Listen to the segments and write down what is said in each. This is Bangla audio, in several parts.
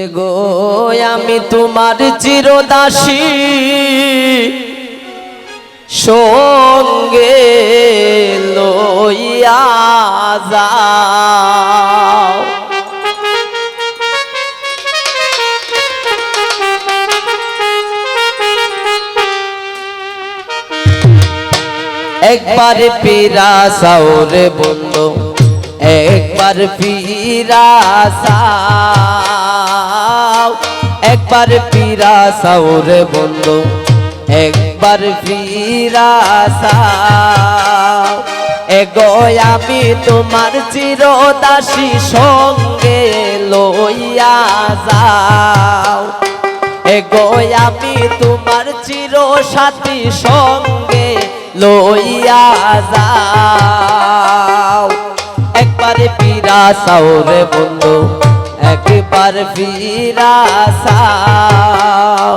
এগো আমি তোমার চিরদাসী সঙ্গে লইয়া যাও। একবার ফিরা সাউরে বন্ধু, একবার ফিরা সাও, একবার ফিরা সাউরে বন্ধু, একবার ফিরা সাও। এগো আমি তোমার চিরদাসী সঙ্গে লইয়া যাও। এগো আমি তোমার চিরসাথী সঙ্গে লইয়া যাও। একবার ফিরা সাউরে বন্ধু, একবার ফিরা সাও।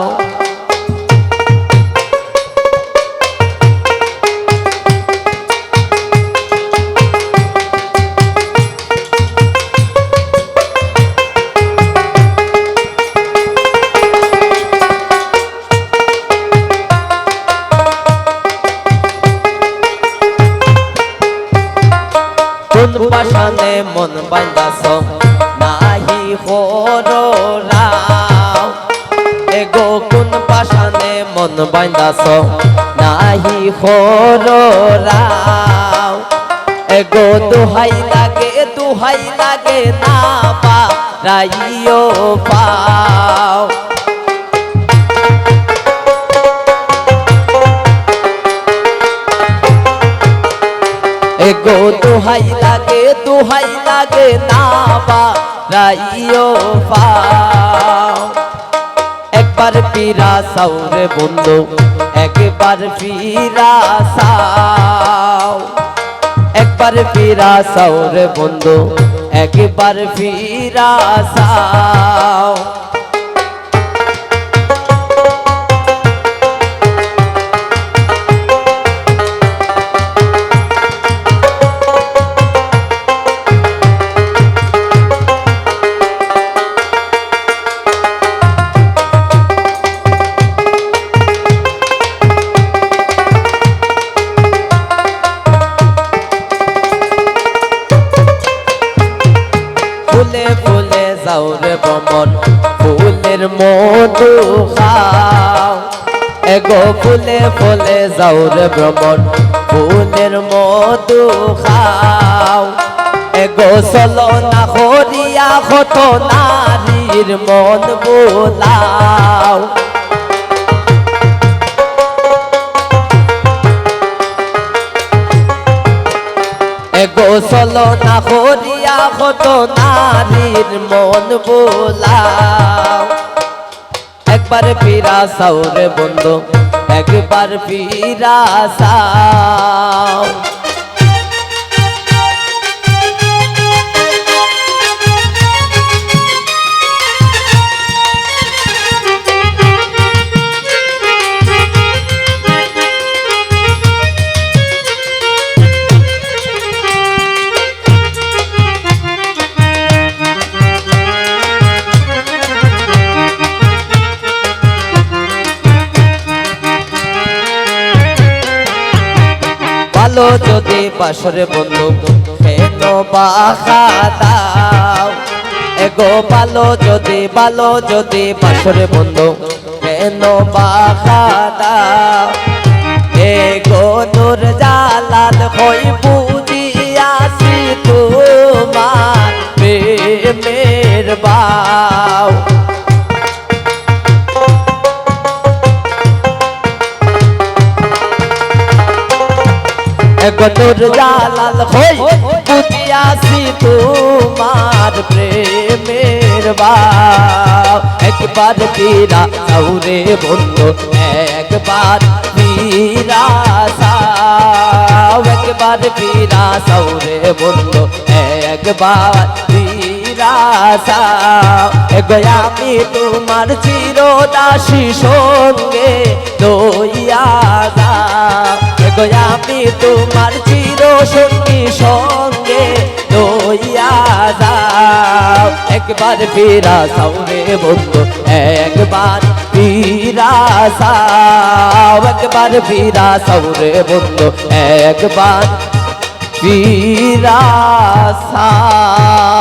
কোন পাশানে মন বাইন্দাছ নাহি হরাও। এগো কোন পাশানে মন বাইন্দাছ নাহি হরাও। এগো দুহাই লাগে না পারাইও পাও। এগো দুহাই লাগে না পারাইও পাও। একবার ফিরা সাউরে বন্ধু, একবার ফিরা সাও। একবার ফিরা সাউরে বন্ধু, একবার ফিরা সাও। ফুলে ফুলে যাও রে ভ্রমণ, ফুলের মধু খাও। এগো ফুলে ফুলে যাও রে ভ্রমণ, ফুলের মধু খাও। এগো চলো না হরিয়া কত নারীর মন বোলাও। এগো চলো না হরিয়া কত নারীর মন বোলাও। একবার ফিরা সাউরে বন্ধু, একবার ফিরা সাও। ভালো যদি বাসরে বন্ধু কেন বাখা দাও। এগো ভালো যদি বাসরে বন্ধু কেন বাখা দাও। এগো নূর জালাল হই বুঝিয়াছি তোমার প্রেমের বাও। এগো নূর জালাল হই বুঝিয়াছি তোমার প্রেমের বাও। একবার ফিরা সাউরে বন্ধু, একবার ফিরা সাও। একবার ফিরা সাউরে বন্ধু, একবার ফিরা সাও। এগো আমি তোমার চিরদাসী সঙ্গে লইয়া যাও। এগো আমি তোমার চিরসঙ্গী সঙ্গে লইয়া যাও একবার ফিরা সাউরে বন্ধু একবার ফিরা যাও একবার ফিরা সাউরে বন্ধু একবার ফিরা যাও